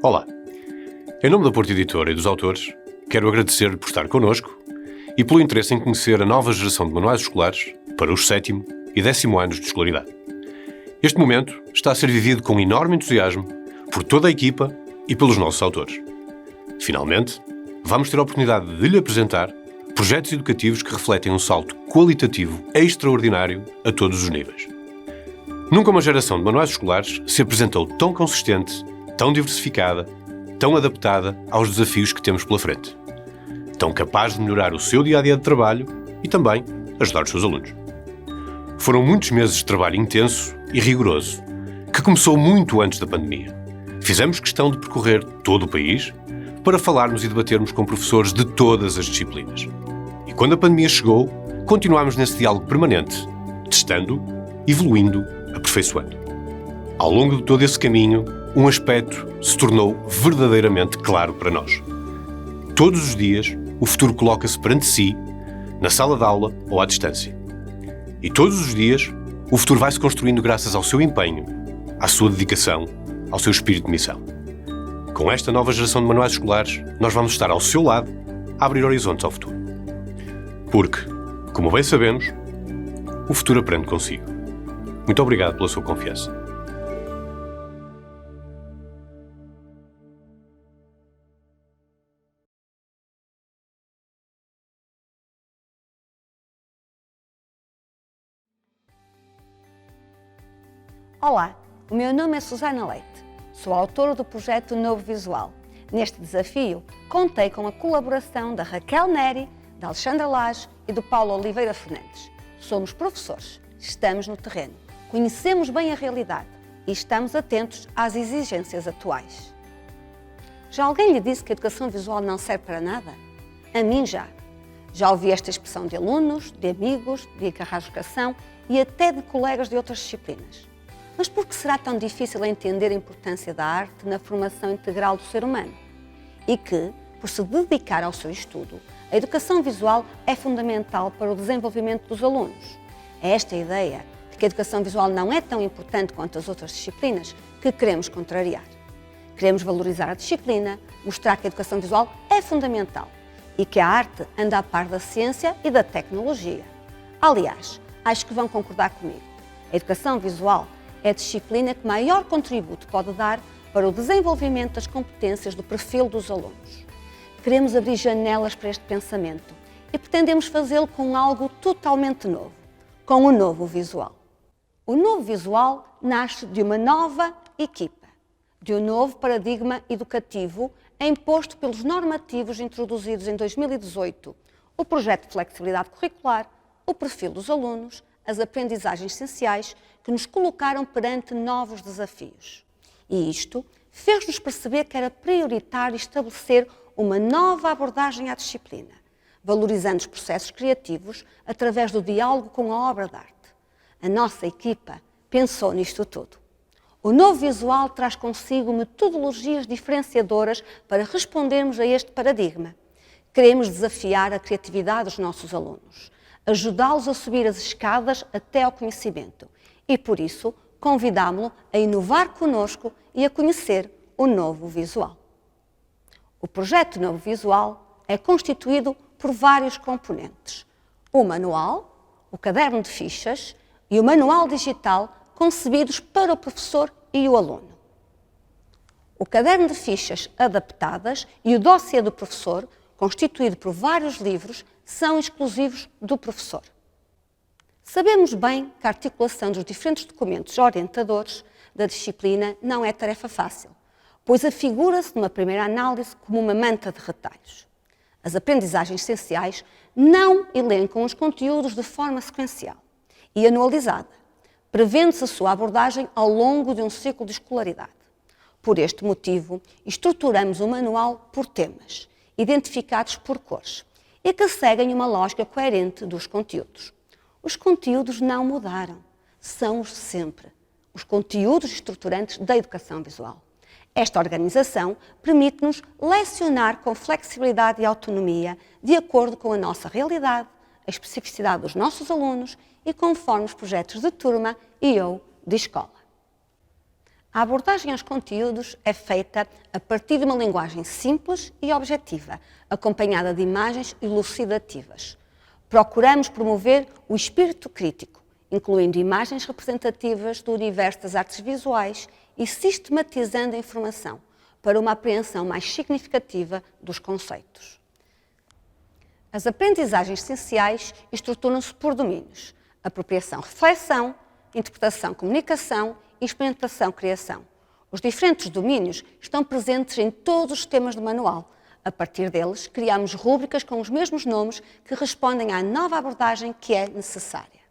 Olá! Em nome da Porto Editora e dos autores, quero agradecer-lhe por estar connosco e pelo interesse em conhecer a nova geração de manuais escolares para os 7º e 10º anos de escolaridade. Este momento está a ser vivido com enorme entusiasmo por toda a equipa e pelos nossos autores. Finalmente, vamos ter a oportunidade de lhe apresentar projetos educativos que refletem um salto qualitativo extraordinário a todos os níveis. Nunca uma geração de manuais escolares se apresentou tão consistente, tão diversificada, tão adaptada aos desafios que temos pela frente. Tão capaz de melhorar o seu dia-a-dia de trabalho e também ajudar os seus alunos. Foram muitos meses de trabalho intenso e rigoroso, que começou muito antes da pandemia. Fizemos questão de percorrer todo o país para falarmos e debatermos com professores de todas as disciplinas. E quando a pandemia chegou, continuámos nesse diálogo permanente, testando, evoluindo, aperfeiçoando. Ao longo de todo esse caminho, um aspecto se tornou verdadeiramente claro para nós. Todos os dias, o futuro coloca-se perante si, na sala de aula ou à distância. E todos os dias, o futuro vai-se construindo graças ao seu empenho, à sua dedicação, ao seu espírito de missão. Com esta nova geração de manuais escolares, nós vamos estar ao seu lado a abrir horizontes ao futuro. Porque, como bem sabemos, o futuro aprende consigo. Muito obrigado pela sua confiança. Olá, o meu nome é Susana Leite, sou autora do projeto Novo Visual. Neste desafio, contei com a colaboração da Raquel Neri, da Alexandra Lage e do Paulo Oliveira Fernandes. Somos professores, estamos no terreno, conhecemos bem a realidade e estamos atentos às exigências atuais. Já alguém lhe disse que a educação visual não serve para nada? A mim já. Já ouvi esta expressão de alunos, de amigos, de encarrascação e até de colegas de outras disciplinas. Mas por que será tão difícil entender a importância da arte na formação integral do ser humano? E que, por se dedicar ao seu estudo, a educação visual é fundamental para o desenvolvimento dos alunos. É esta ideia de que a educação visual não é tão importante quanto as outras disciplinas que queremos contrariar. Queremos valorizar a disciplina, mostrar que a educação visual é fundamental e que a arte anda a par da ciência e da tecnologia. Aliás, acho que vão concordar comigo. A educação visual é a disciplina que maior contributo pode dar para o desenvolvimento das competências do perfil dos alunos. Queremos abrir janelas para este pensamento e pretendemos fazê-lo com algo totalmente novo, com o Novo Visual. O Novo Visual nasce de uma nova equipa, de um novo paradigma educativo imposto pelos normativos introduzidos em 2018, o projeto de flexibilidade curricular, o perfil dos alunos, as aprendizagens essenciais que nos colocaram perante novos desafios. E isto fez-nos perceber que era prioritário estabelecer uma nova abordagem à disciplina, valorizando os processos criativos através do diálogo com a obra de arte. A nossa equipa pensou nisto tudo. O Novo Visual traz consigo metodologias diferenciadoras para respondermos a este paradigma. Queremos desafiar a criatividade dos nossos alunos, ajudá-los a subir as escadas até ao conhecimento e, por isso, convidámo-lo a inovar connosco e a conhecer o Novo Visual. O projeto Novo Visual é constituído por vários componentes: o manual, o caderno de fichas e o manual digital concebidos para o professor e o aluno. O caderno de fichas adaptadas e o dossiê do professor, constituído por vários livros, são exclusivos do professor. Sabemos bem que a articulação dos diferentes documentos orientadores da disciplina não é tarefa fácil, pois afigura-se numa primeira análise como uma manta de retalhos. As aprendizagens essenciais não elencam os conteúdos de forma sequencial e anualizada, prevendo-se a sua abordagem ao longo de um ciclo de escolaridade. Por este motivo, estruturamos o manual por temas, identificados por cores, e que seguem uma lógica coerente dos conteúdos. Os conteúdos não mudaram, são os de sempre, os conteúdos estruturantes da educação visual. Esta organização permite-nos lecionar com flexibilidade e autonomia de acordo com a nossa realidade, a especificidade dos nossos alunos e conforme os projetos de turma e ou de escola. A abordagem aos conteúdos é feita a partir de uma linguagem simples e objetiva, acompanhada de imagens elucidativas. Procuramos promover o espírito crítico, incluindo imagens representativas do universo das artes visuais e sistematizando a informação para uma apreensão mais significativa dos conceitos. As aprendizagens essenciais estruturam-se por domínios: apropriação-reflexão, interpretação-comunicação e experimentação-criação. Os diferentes domínios estão presentes em todos os temas do manual. A partir deles, criamos rúbricas com os mesmos nomes que respondem à nova abordagem que é necessária.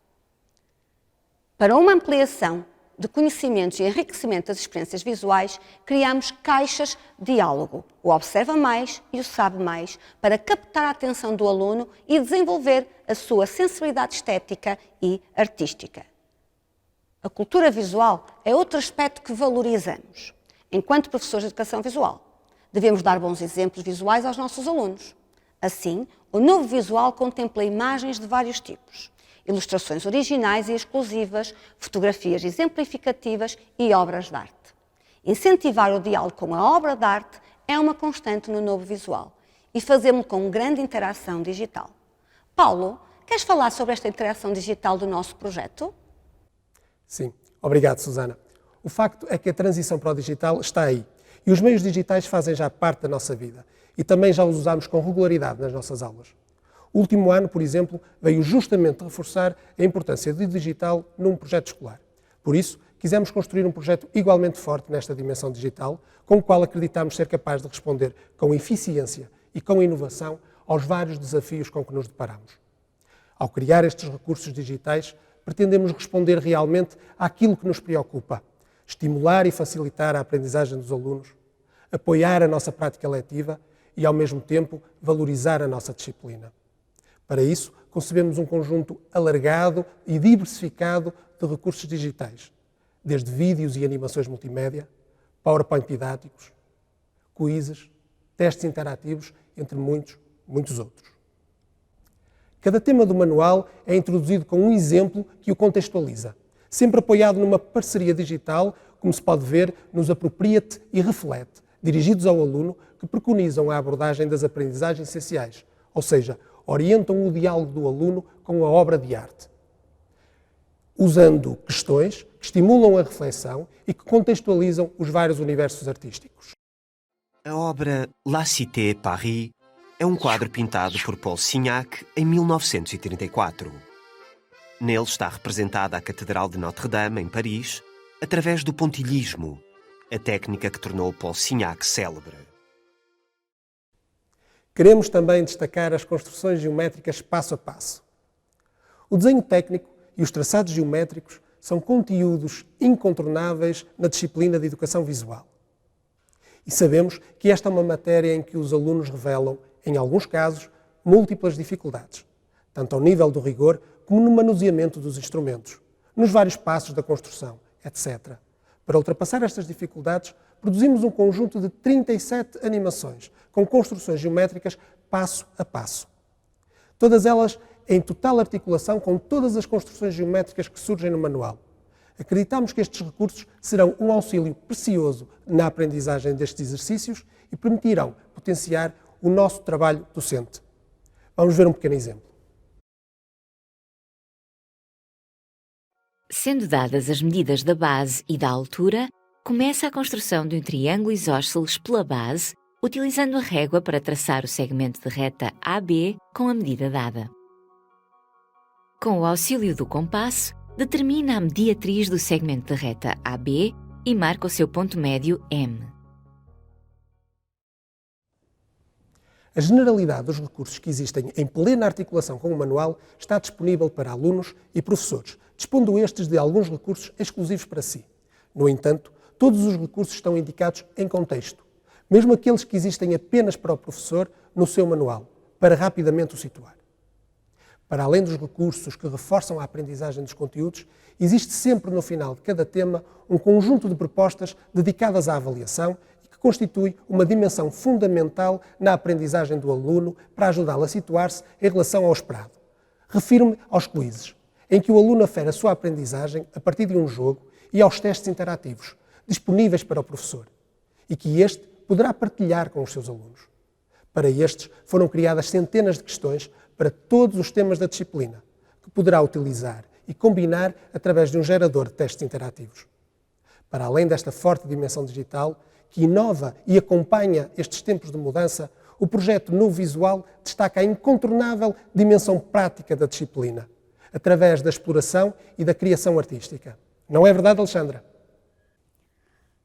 Para uma ampliação de conhecimentos e enriquecimento das experiências visuais, criamos caixas de diálogo, o observa mais e o sabe mais, para captar a atenção do aluno e desenvolver a sua sensibilidade estética e artística. A cultura visual é outro aspecto que valorizamos. Enquanto professores de educação visual, devemos dar bons exemplos visuais aos nossos alunos. Assim, o novo visual contempla imagens de vários tipos: ilustrações originais e exclusivas, fotografias exemplificativas e obras de arte. Incentivar o diálogo com a obra de arte é uma constante no novo visual e fazemos-lo com grande interação digital. Paulo, queres falar sobre esta interação digital do nosso projeto? Sim, obrigado, Susana. O facto é que a transição para o digital está aí e os meios digitais fazem já parte da nossa vida e também já os usamos com regularidade nas nossas aulas. O último ano, por exemplo, veio justamente reforçar a importância do digital num projeto escolar. Por isso, quisemos construir um projeto igualmente forte nesta dimensão digital, com o qual acreditamos ser capaz de responder com eficiência e com inovação aos vários desafios com que nos deparamos. Ao criar estes recursos digitais, pretendemos responder realmente àquilo que nos preocupa: estimular e facilitar a aprendizagem dos alunos, apoiar a nossa prática letiva e, ao mesmo tempo, valorizar a nossa disciplina. Para isso, concebemos um conjunto alargado e diversificado de recursos digitais, desde vídeos e animações multimédia, PowerPoint didáticos, quizzes, testes interativos, entre muitos outros. Cada tema do manual é introduzido com um exemplo que o contextualiza, sempre apoiado numa parceria digital, como se pode ver nos Apropria-te e Reflete, dirigidos ao aluno, que preconizam a abordagem das aprendizagens essenciais, ou seja, orientam o diálogo do aluno com a obra de arte, usando questões que estimulam a reflexão e que contextualizam os vários universos artísticos. A obra La Cité Paris é um quadro pintado por Paul Signac em 1934. Nele está representada a Catedral de Notre-Dame, em Paris, através do pontilhismo, a técnica que tornou Paul Signac célebre. Queremos também destacar as construções geométricas passo a passo. O desenho técnico e os traçados geométricos são conteúdos incontornáveis na disciplina de educação visual. E sabemos que esta é uma matéria em que os alunos revelam, em alguns casos, múltiplas dificuldades, tanto ao nível do rigor como no manuseamento dos instrumentos, nos vários passos da construção, etc. Para ultrapassar estas dificuldades, produzimos um conjunto de 37 animações, com construções geométricas passo a passo. Todas elas em total articulação com todas as construções geométricas que surgem no manual. Acreditamos que estes recursos serão um auxílio precioso na aprendizagem destes exercícios e permitirão potenciar o nosso trabalho docente. Vamos ver um pequeno exemplo. Sendo dadas as medidas da base e da altura, começa a construção de um triângulo isósceles pela base, utilizando a régua para traçar o segmento de reta AB com a medida dada. Com o auxílio do compasso, determina a mediatriz do segmento de reta AB e marca o seu ponto médio M. A generalidade dos recursos que existem em plena articulação com o manual está disponível para alunos e professores, dispondo estes de alguns recursos exclusivos para si. No entanto, todos os recursos estão indicados em contexto, mesmo aqueles que existem apenas para o professor no seu manual, para rapidamente o situar. Para além dos recursos que reforçam a aprendizagem dos conteúdos, existe sempre no final de cada tema um conjunto de propostas dedicadas à avaliação e que constitui uma dimensão fundamental na aprendizagem do aluno para ajudá-lo a situar-se em relação ao esperado. Refiro-me aos quizzes, em que o aluno afere a sua aprendizagem a partir de um jogo, e aos testes interativos, disponíveis para o professor, e que este poderá partilhar com os seus alunos. Para estes, foram criadas centenas de questões para todos os temas da disciplina, que poderá utilizar e combinar através de um gerador de testes interativos. Para além desta forte dimensão digital, que inova e acompanha estes tempos de mudança, o projeto Novo Visual destaca a incontornável dimensão prática da disciplina, através da exploração e da criação artística. Não é verdade, Alexandra?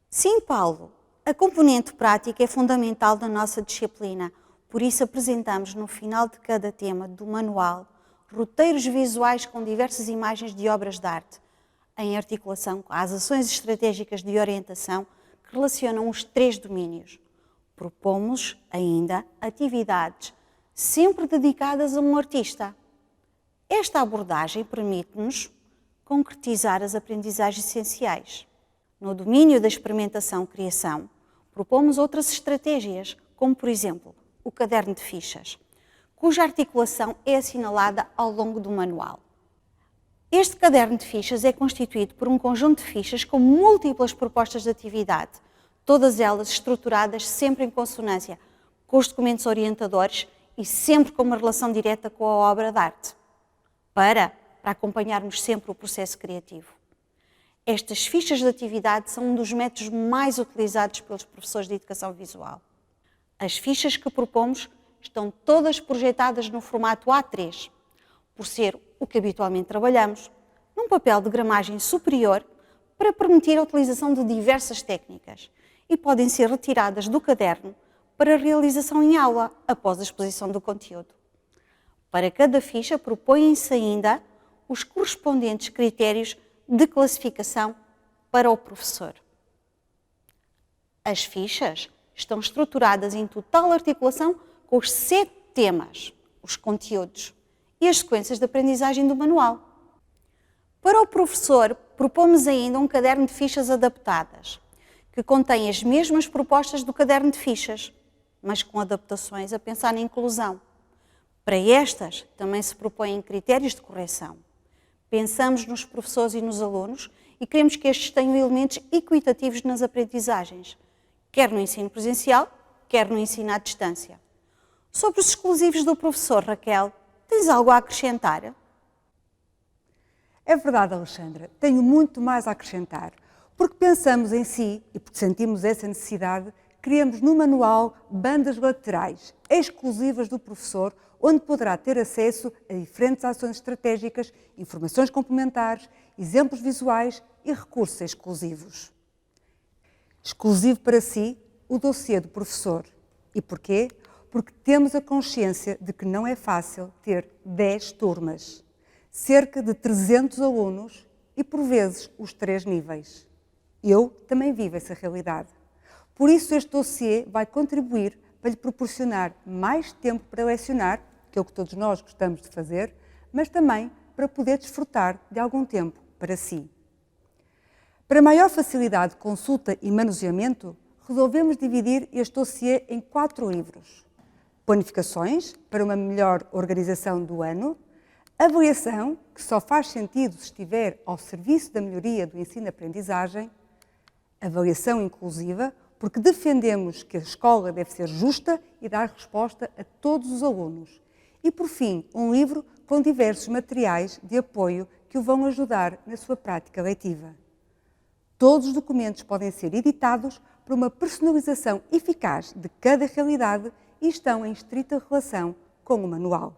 Sim, Paulo. A componente prática é fundamental da nossa disciplina, por isso apresentamos no final de cada tema do manual roteiros visuais com diversas imagens de obras de arte, em articulação com as ações estratégicas de orientação que relacionam os 3 domínios. Propomos ainda atividades sempre dedicadas a um artista. Esta abordagem permite-nos concretizar as aprendizagens essenciais. No domínio da experimentação-criação, propomos outras estratégias, como, por exemplo, o caderno de fichas, cuja articulação é assinalada ao longo do manual. Este caderno de fichas é constituído por um conjunto de fichas com múltiplas propostas de atividade, todas elas estruturadas sempre em consonância com os documentos orientadores e sempre com uma relação direta com a obra de arte, para acompanharmos sempre o processo criativo. Estas fichas de atividade são um dos métodos mais utilizados pelos professores de educação visual. As fichas que propomos estão todas projetadas no formato A3, por ser o que habitualmente trabalhamos, num papel de gramagem superior para permitir a utilização de diversas técnicas e podem ser retiradas do caderno para realização em aula após a exposição do conteúdo. Para cada ficha propõem-se ainda os correspondentes critérios de classificação para o professor. As fichas estão estruturadas em total articulação com os 7 temas, os conteúdos e as sequências de aprendizagem do manual. Para o professor, propomos ainda um caderno de fichas adaptadas, que contém as mesmas propostas do caderno de fichas, mas com adaptações a pensar na inclusão. Para estas, também se propõem critérios de correção. Pensamos nos professores e nos alunos e queremos que estes tenham elementos equitativos nas aprendizagens, quer no ensino presencial, quer no ensino à distância. Sobre os exclusivos do professor, Raquel, tens algo a acrescentar? É verdade, Alexandra. Tenho muito mais a acrescentar. Porque pensamos em si e porque sentimos essa necessidade, criamos no manual bandas laterais exclusivas do professor, onde poderá ter acesso a diferentes ações estratégicas, informações complementares, exemplos visuais e recursos exclusivos. Exclusivo para si, o dossiê do professor. E porquê? Porque temos a consciência de que não é fácil ter 10 turmas, cerca de 300 alunos e, por vezes, os 3 níveis. Eu também vivo essa realidade. Por isso, este dossiê vai contribuir para lhe proporcionar mais tempo para lecionar, que é o que todos nós gostamos de fazer, mas também para poder desfrutar de algum tempo para si. Para maior facilidade de consulta e manuseamento, resolvemos dividir este dossiê em 4 livros. Planificações, para uma melhor organização do ano. Avaliação, que só faz sentido se estiver ao serviço da melhoria do ensino-aprendizagem. Avaliação inclusiva, porque defendemos que a escola deve ser justa e dar resposta a todos os alunos. E, por fim, um livro com diversos materiais de apoio que o vão ajudar na sua prática leitiva. Todos os documentos podem ser editados por uma personalização eficaz de cada realidade e estão em estrita relação com o manual.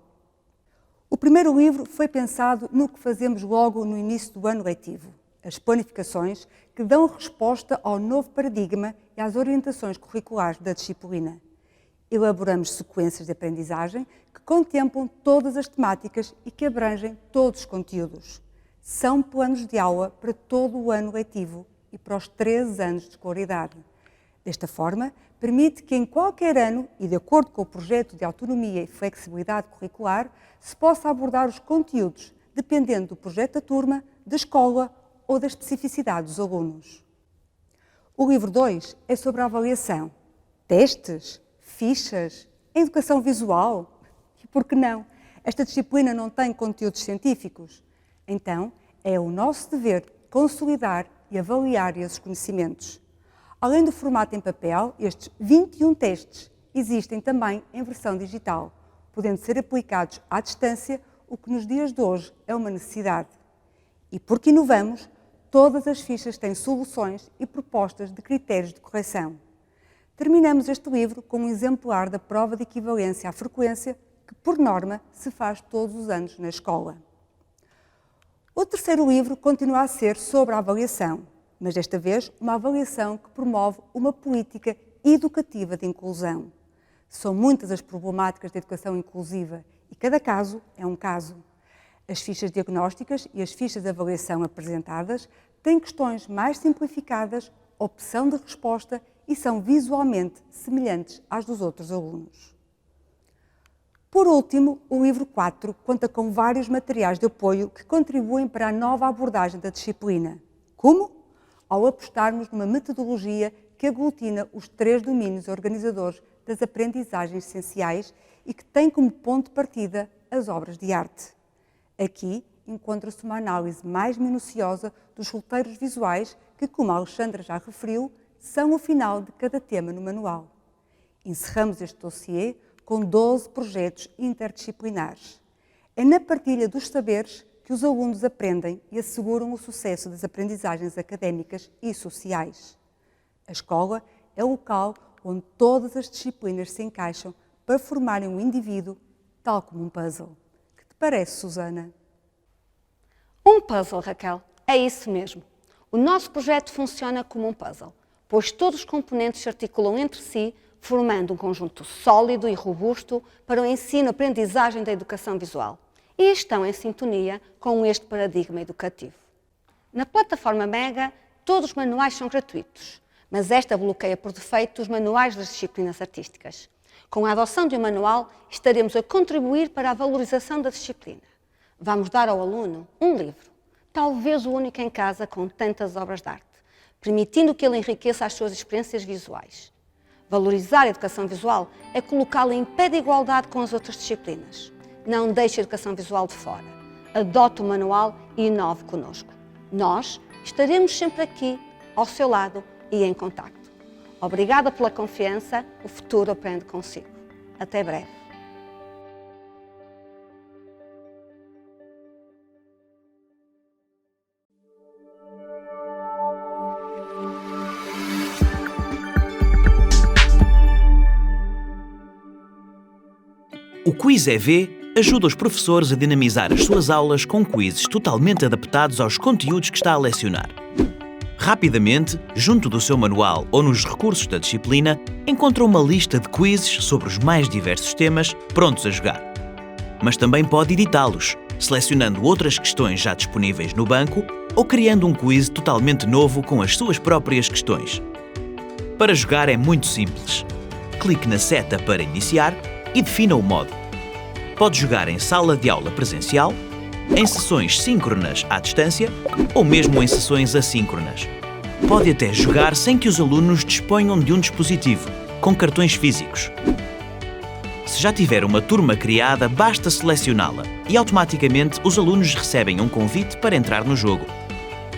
O primeiro livro foi pensado no que fazemos logo no início do ano letivo, as planificações que dão resposta ao novo paradigma e às orientações curriculares da disciplina. Elaboramos sequências de aprendizagem que contemplam todas as temáticas e que abrangem todos os conteúdos. São planos de aula para todo o ano letivo e para os 13 anos de escolaridade. Desta forma, permite que em qualquer ano, e de acordo com o projeto de autonomia e flexibilidade curricular, se possa abordar os conteúdos, dependendo do projeto da turma, da escola ou da especificidade dos alunos. O livro 2 é sobre a avaliação. Testes, fichas, educação visual. E por que não? Esta disciplina não tem conteúdos científicos. Então, é o nosso dever consolidar e avaliar esses conhecimentos. Além do formato em papel, estes 21 testes existem também em versão digital, podendo ser aplicados à distância, o que nos dias de hoje é uma necessidade. E porque inovamos, todas as fichas têm soluções e propostas de critérios de correção. Terminamos este livro com um exemplar da prova de equivalência à frequência, que, por norma, se faz todos os anos na escola. O terceiro livro continua a ser sobre a avaliação, mas desta vez uma avaliação que promove uma política educativa de inclusão. São muitas as problemáticas da educação inclusiva e cada caso é um caso. As fichas diagnósticas e as fichas de avaliação apresentadas têm questões mais simplificadas, opção de resposta e são visualmente semelhantes às dos outros alunos. Por último, o livro 4 conta com vários materiais de apoio que contribuem para a nova abordagem da disciplina. Como? Ao apostarmos numa metodologia que aglutina os 3 domínios organizadores das aprendizagens essenciais e que tem como ponto de partida as obras de arte. Aqui encontra-se uma análise mais minuciosa dos roteiros visuais que, como a Alexandra já referiu, são o final de cada tema no manual. Encerramos este dossiê com 12 projetos interdisciplinares. É na partilha dos saberes que os alunos aprendem e asseguram o sucesso das aprendizagens académicas e sociais. A escola é o local onde todas as disciplinas se encaixam para formarem um indivíduo, tal como um puzzle. Que te parece, Susana? Um puzzle, Raquel, é isso mesmo. O nosso projeto funciona como um puzzle, pois todos os componentes se articulam entre si, formando um conjunto sólido e robusto para o ensino-aprendizagem da educação visual e estão em sintonia com este paradigma educativo. Na plataforma Mega, todos os manuais são gratuitos, mas esta bloqueia por defeito os manuais das disciplinas artísticas. Com a adoção de um manual, estaremos a contribuir para a valorização da disciplina. Vamos dar ao aluno um livro, talvez o único em casa com tantas obras de arte, permitindo que ele enriqueça as suas experiências visuais. Valorizar a educação visual é colocá-la em pé de igualdade com as outras disciplinas. Não deixe a educação visual de fora. Adote o manual e inove connosco. Nós estaremos sempre aqui, ao seu lado e em contacto. Obrigada pela confiança, o futuro aprende consigo. Até breve. O Quiz EV ajuda os professores a dinamizar as suas aulas com quizzes totalmente adaptados aos conteúdos que está a lecionar. Rapidamente, junto do seu manual ou nos recursos da disciplina, encontra uma lista de quizzes sobre os mais diversos temas prontos a jogar. Mas também pode editá-los, selecionando outras questões já disponíveis no banco ou criando um quiz totalmente novo com as suas próprias questões. Para jogar é muito simples. Clique na seta para iniciar e defina o modo. Pode jogar em sala de aula presencial, em sessões síncronas à distância ou mesmo em sessões assíncronas. Pode até jogar sem que os alunos disponham de um dispositivo, com cartões físicos. Se já tiver uma turma criada, basta selecioná-la e automaticamente os alunos recebem um convite para entrar no jogo.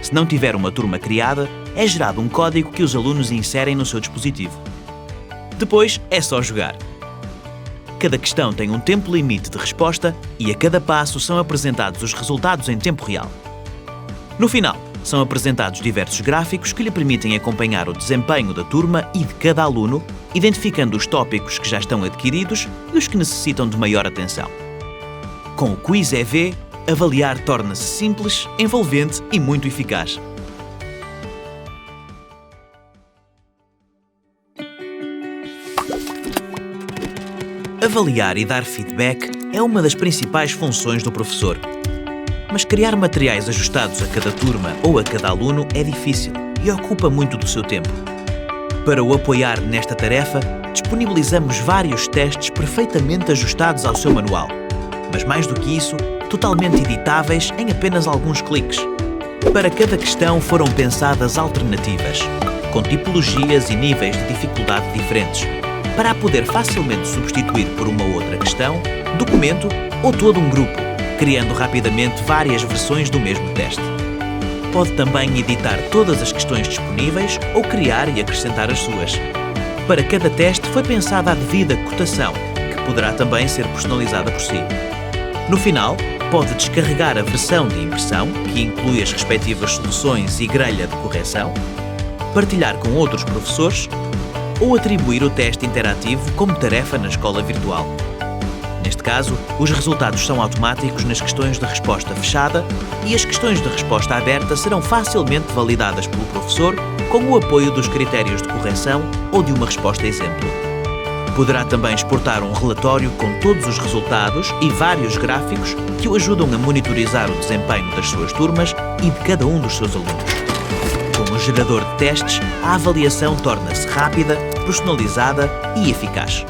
Se não tiver uma turma criada, é gerado um código que os alunos inserem no seu dispositivo. Depois é só jogar. Cada questão tem um tempo limite de resposta e a cada passo são apresentados os resultados em tempo real. No final, são apresentados diversos gráficos que lhe permitem acompanhar o desempenho da turma e de cada aluno, identificando os tópicos que já estão adquiridos e os que necessitam de maior atenção. Com o Quiz EV, avaliar torna-se simples, envolvente e muito eficaz. Avaliar e dar feedback é uma das principais funções do professor. Mas criar materiais ajustados a cada turma ou a cada aluno é difícil e ocupa muito do seu tempo. Para o apoiar nesta tarefa, disponibilizamos vários testes perfeitamente ajustados ao seu manual, mas mais do que isso, totalmente editáveis em apenas alguns cliques. Para cada questão foram pensadas alternativas, com tipologias e níveis de dificuldade diferentes, para a poder facilmente substituir por uma outra questão, documento ou todo um grupo, criando rapidamente várias versões do mesmo teste. pode também editar todas as questões disponíveis ou criar e acrescentar as suas. Para cada teste foi pensada a devida cotação, que poderá também ser personalizada por si. No final, pode descarregar a versão de impressão, que inclui as respectivas soluções e grelha de correção, partilhar com outros professores ou atribuir o teste interativo como tarefa na escola virtual. Neste caso, os resultados são automáticos nas questões de resposta fechada e as questões de resposta aberta serão facilmente validadas pelo professor com o apoio dos critérios de correção ou de uma resposta exemplo. Poderá também exportar um relatório com todos os resultados e vários gráficos que o ajudam a monitorizar o desempenho das suas turmas e de cada um dos seus alunos. Com o gerador de testes, a avaliação torna-se rápida, personalizada e eficaz.